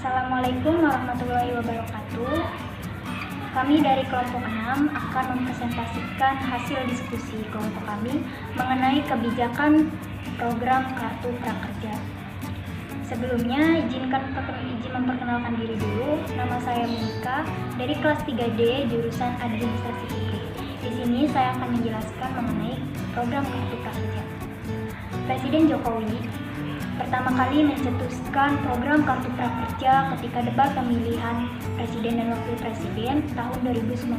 Assalamualaikum warahmatullahi wabarakatuh. Kami dari kelompok 6 akan mempresentasikan hasil diskusi kelompok kami mengenai kebijakan program Kartu Prakerja. Sebelumnya, izin memperkenalkan diri dulu. Nama saya Monika dari kelas 3D jurusan Administrasi Publik. Di sini saya akan menjelaskan mengenai program Kartu Prakerja. Presiden Jokowi pertama kali mencetuskan program Kartu Prakerja ketika debat pemilihan Presiden dan Wakil Presiden tahun 2019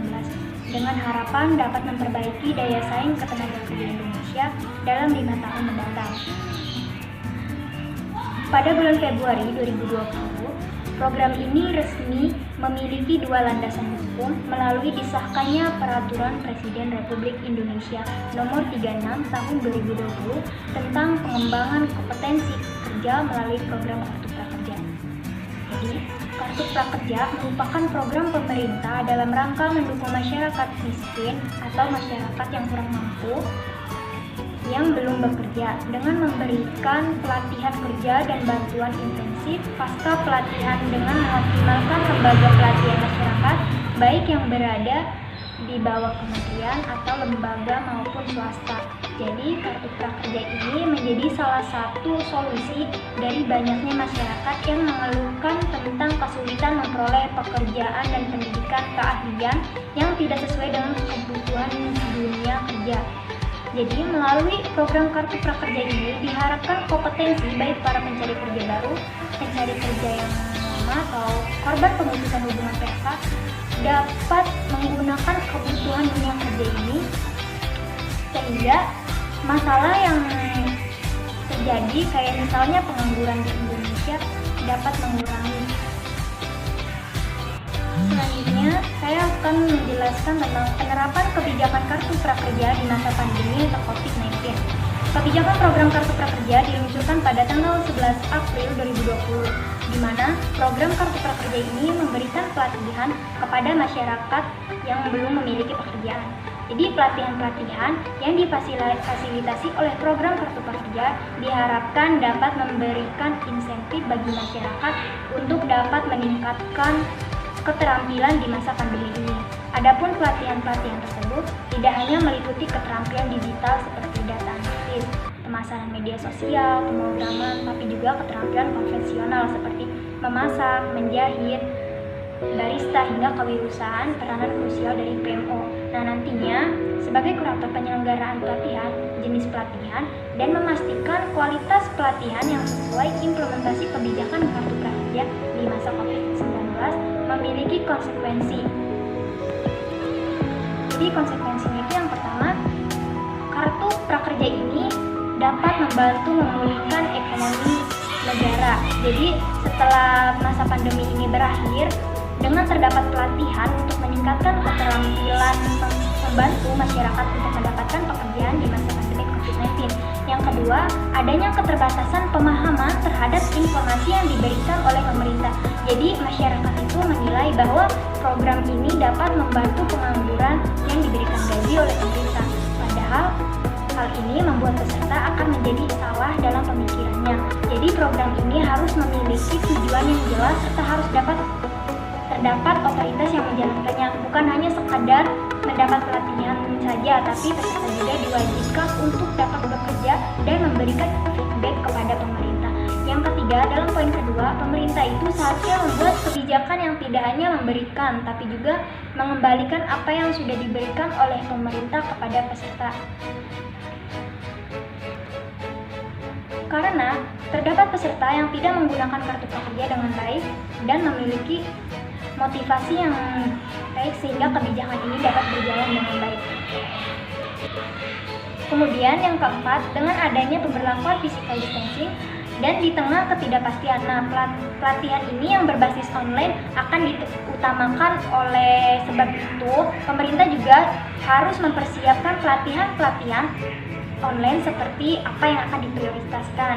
dengan harapan dapat memperbaiki daya saing ketenagakerjaan Indonesia dalam 5 tahun mendatang. Pada bulan Februari 2020, program ini resmi memiliki 2 landasan hukum melalui disahkannya Peraturan Presiden Republik Indonesia Nomor 36 Tahun 2020 tentang pengembangan kompetensi kerja melalui program Kartu Prakerja. Jadi, Kartu Prakerja merupakan program pemerintah dalam rangka mendukung masyarakat miskin atau masyarakat yang kurang mampu yang belum bekerja dengan memberikan pelatihan kerja dan bantuan intensif pasca pelatihan dengan mengoptimalkan lembaga pelatihan masyarakat baik yang berada di bawah kementerian atau lembaga maupun swasta. Jadi Kartu Prakerja ini menjadi salah satu solusi dari banyaknya masyarakat yang mengeluhkan tentang kesulitan memperoleh pekerjaan dan pendidikan keahlian yang tidak sesuai dengan kebutuhan dunia kerja. Jadi, melalui program Kartu Prakerja ini diharapkan kompetensi baik para pencari kerja baru, pencari kerja yang lama atau korban pemutusan hubungan PHK dapat menggunakan kebutuhan dunia kerja ini sehingga masalah yang terjadi kayak misalnya pengangguran di Indonesia dapat mengurangi. Selanjutnya, saya akan menjelaskan tentang penerapan kebijakan Kartu Prakerja di masa pandemi atau COVID-19. Kebijakan program Kartu Prakerja diluncurkan pada tanggal 11 April 2020, di mana program Kartu Prakerja ini memberikan pelatihan kepada masyarakat yang belum memiliki pekerjaan. Jadi pelatihan-pelatihan yang difasilitasi oleh program Kartu Prakerja diharapkan dapat memberikan insentif bagi masyarakat untuk dapat meningkatkan keterampilan di masa pandemi ini. Adapun pelatihan-pelatihan tersebut tidak hanya meliputi keterampilan digital seperti data analisis, pemasaran media sosial, pemrograman, tapi juga keterampilan konvensional seperti memasak, menjahit, barista hingga kewirausahaan peranan krusial dari PMO. Nah, nantinya sebagai kurator penyelenggaraan pelatihan, jenis pelatihan, dan memastikan kualitas pelatihan yang sesuai implementasi kebijakan Kartu Prakerja di masa COVID-19 memiliki konsekuensi. Jadi konsekuensinya itu yang pertama, Kartu Prakerja ini dapat membantu memulihkan ekonomi negara. Jadi setelah masa pandemi ini berakhir, dengan terdapat pelatihan untuk meningkatkan keterampilan membantu masyarakat untuk mendapatkan pekerjaan di masa pandemi COVID-19. Yang kedua, adanya keterbatasan pemahaman terhadap informasi yang diberikan oleh pemerintah. Jadi masyarakat itu menilai bahwa program ini dapat membantu pengangguran yang diberikan gaji oleh pemerintah. Padahal hal ini membuat peserta akan menjadi salah dalam pemikirannya. Jadi program ini harus memiliki tujuan yang jelas serta harus terdapat otoritas yang menjalankannya, bukan hanya sekadar mendapat pelatihan saja, tapi peserta juga diwajibkan untuk dapat bekerja dan memberikan feedback kepada pemerintah. Yang ketiga, dalam poin kedua, pemerintah itu seharusnya membuat kebijakan yang tidak hanya memberikan, tapi juga mengembalikan apa yang sudah diberikan oleh pemerintah kepada peserta. Karena terdapat peserta yang tidak menggunakan Kartu Prakerja dengan baik dan memiliki motivasi yang baik sehingga kebijakan ini dapat berjalan dengan baik. Kemudian yang keempat, dengan adanya pemberlakuan physical distancing dan di tengah ketidakpastian, pelatihan ini yang berbasis online akan diutamakan. Oleh sebab itu, pemerintah juga harus mempersiapkan pelatihan-pelatihan online seperti apa yang akan diprioritaskan.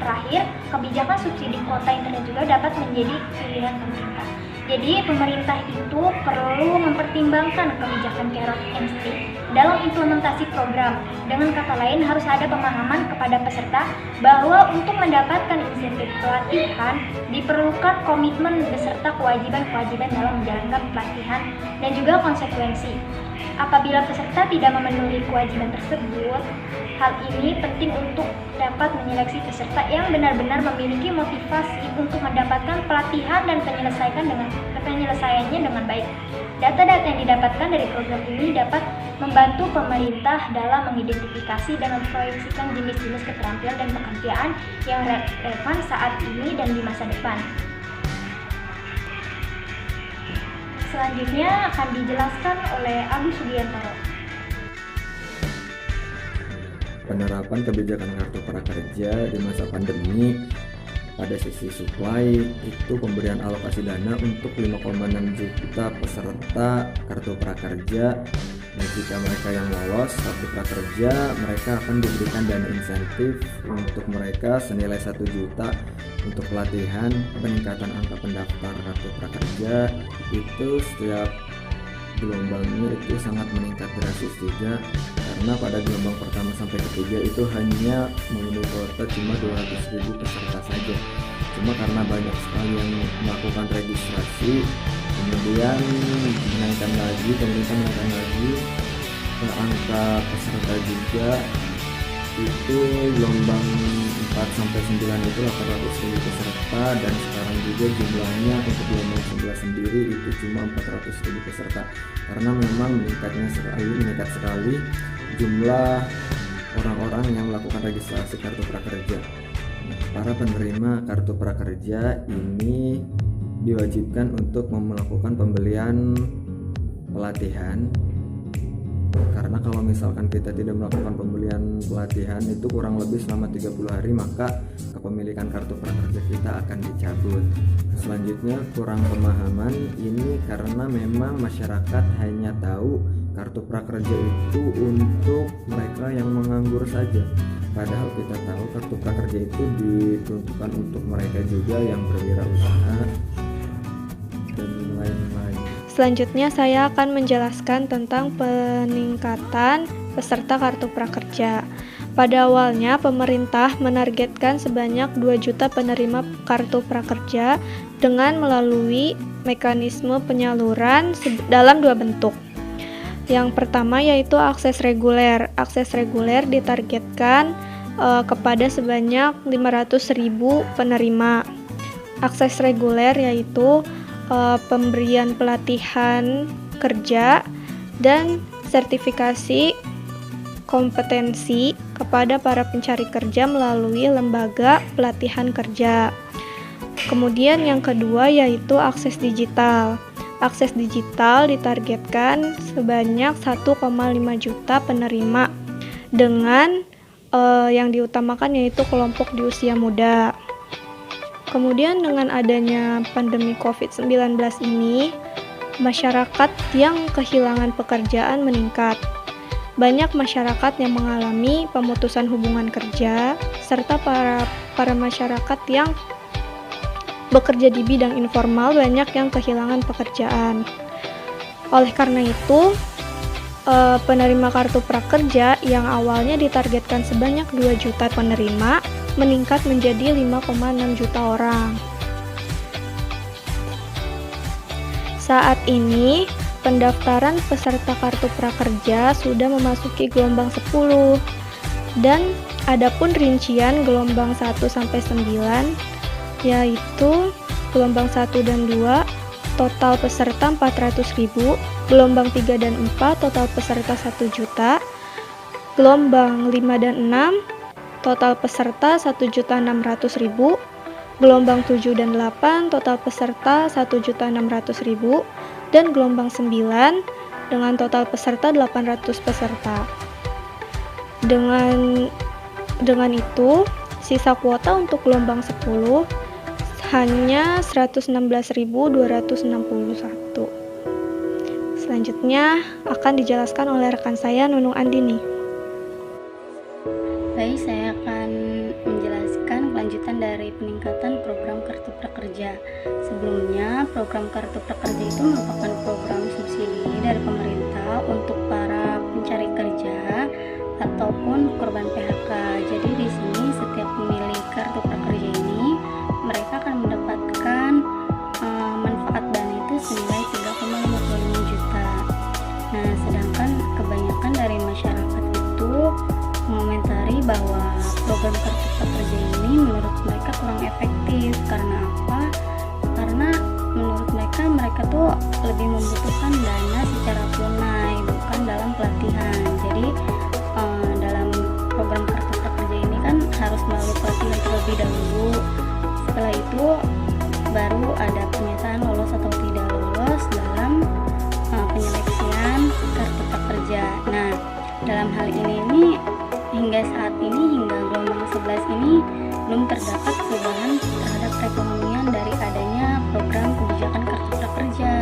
Terakhir, kebijakan subsidi kuota internet juga dapat menjadi pilihan pemerintah. Jadi pemerintah itu perlu mempertimbangkan kebijakan carrot and stick dalam implementasi program. Dengan kata lain, harus ada pemahaman kepada peserta bahwa untuk mendapatkan insentif pelatihan diperlukan komitmen beserta kewajiban-kewajiban dalam menjalankan pelatihan dan juga konsekuensi. Apabila peserta tidak memenuhi kewajiban tersebut, hal ini penting untuk dapat menyeleksi peserta yang benar-benar memiliki motivasi untuk mendapatkan pelatihan dan penyelesaiannya dengan baik. Data-data yang didapatkan dari program ini dapat membantu pemerintah dalam mengidentifikasi dan memproyeksikan jenis-jenis keterampilan dan pekerjaan yang relevan saat ini dan di masa depan. Selanjutnya akan dijelaskan oleh Agus Sugiantoro. Penerapan kebijakan kartu prakerja di masa pandemi. Pada sisi supply itu pemberian alokasi dana untuk 5,6 juta peserta kartu prakerja. Nah, jika mereka yang lolos kartu prakerja, mereka akan diberikan dana insentif untuk mereka senilai 1 juta untuk pelatihan. Peningkatan angka pendaftar kartu prakerja itu setiap gelombangnya itu sangat meningkat drastis juga, karena pada gelombang pertama sampai ketiga itu hanya memenuhi kuota cuma 200.000 peserta saja. Cuma karena banyak sekali yang melakukan registrasi, kemudian pemerintah menaikkan lagi angka peserta juga. Itu gelombang 4 sampai 9 itu 800.000 peserta, dan sekarang juga jumlahnya untuk gelombang 11 sendiri itu cuma 400.000 peserta, karena memang meningkat sekali jumlah orang-orang yang melakukan registrasi kartu prakerja. Para penerima kartu prakerja ini diwajibkan untuk melakukan pembelian pelatihan, karena kalau misalkan kita tidak melakukan pembelian pelatihan itu kurang lebih selama 30 hari, maka kepemilikan kartu prakerja kita akan dicabut. Selanjutnya, kurang pemahaman ini karena memang masyarakat hanya tahu kartu prakerja itu untuk mereka yang menganggur saja, padahal kita tahu kartu prakerja itu diperuntukkan untuk mereka juga yang berwirausaha dan lain-lain. Selanjutnya saya akan menjelaskan tentang peningkatan peserta kartu prakerja. Pada awalnya pemerintah menargetkan sebanyak 2 juta penerima kartu prakerja dengan melalui mekanisme penyaluran dalam 2 bentuk. Yang pertama yaitu akses reguler. Akses reguler ditargetkan kepada sebanyak 500.000 penerima. Akses reguler yaitu pemberian pelatihan kerja dan sertifikasi kompetensi kepada para pencari kerja melalui lembaga pelatihan kerja. Kemudian yang kedua yaitu akses digital. Akses digital ditargetkan sebanyak 1,5 juta penerima dengan yang diutamakan yaitu kelompok di usia muda. Kemudian dengan adanya pandemi COVID-19 ini, masyarakat yang kehilangan pekerjaan meningkat. Banyak masyarakat yang mengalami pemutusan hubungan kerja, serta para masyarakat yang bekerja di bidang informal banyak yang kehilangan pekerjaan. Oleh karena itu, penerima kartu prakerja yang awalnya ditargetkan sebanyak 2 juta penerima meningkat menjadi 5,6 juta orang. Saat ini, pendaftaran peserta kartu prakerja sudah memasuki gelombang 10, dan adapun rincian gelombang 1 sampai 9 yaitu gelombang 1 dan 2 total peserta 400.000, gelombang 3 dan 4 total peserta 1 juta, gelombang 5 dan 6 total peserta 1.600.000, gelombang 7 dan 8 total peserta 1.600.000, dan gelombang 9 dengan total peserta 800 peserta. Dengan itu, sisa kuota untuk gelombang 10 hanya 116.261. Selanjutnya akan dijelaskan oleh rekan saya, Nunung Andini. Baik, saya akan menjelaskan lanjutan dari peningkatan program Kartu Prakerja. Sebelumnya, program Kartu Prakerja itu merupakan program subsidi dari pemerintah untuk para pencari kerja ataupun korban PHK. Jadi di sini setiap pemilik Kartu Prakerja ini mereka akan mendapatkan manfaat dana itu senilai 3,55 juta. Nah, sedangkan kebanyakan dari masyarakat itu mengomentari bahwa program Kartu Prakerja ini menurut mereka kurang efektif. Karena apa? Karena menurut mereka tuh lebih membutuhkan dana secara tunai, bukan dalam pelatihan. Jadi dalam program Kartu Prakerja ini kan harus melalui pelatihan terlebih dahulu. Setelah itu baru ada pernyataan lolos atau tidak lolos dalam penyeleksian Kartu Prakerja. Nah, dalam hal ini hingga saat ini, hingga gelombang 11 ini belum terdapat perubahan terhadap perekonomian dari adanya program kebijakan Kartu Prakerja,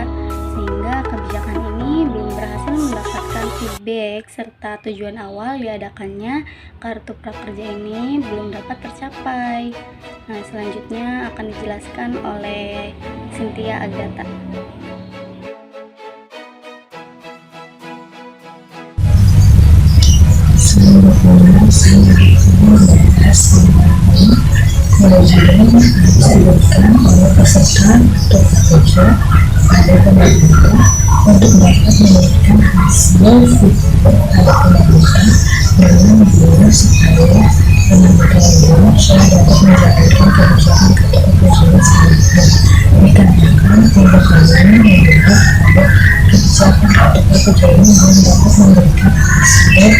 sehingga kebijakan ini belum berhasil mendapatkan feedback serta tujuan awal diadakannya Kartu Prakerja ini belum dapat tercapai. Nah, selanjutnya akan dijelaskan oleh Cynthia Agatha. Kewajiban bisa diberikan oleh peserta atau pekerja pada pemerintah untuk dapat memberikan hasil feedback pada pemerintah dengan guna supaya pemerintah Indonesia dapat menjalankan kebijakan kebijakan sehingga dikarenakan pembekalan yang diberikan pada kebijakan kebijakan ini belum dapat memberikan hasil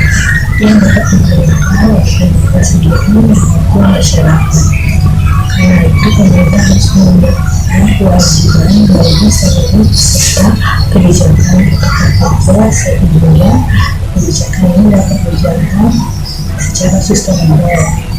yang dapat diterima oleh pemerintah sendiri maupun masyarakat. Karena itu pemerintah harus memberikan kewajiban bagi seluruh peserta kebijakan kerja sehingga kebijakan ini dapat berjalan secara sustainable.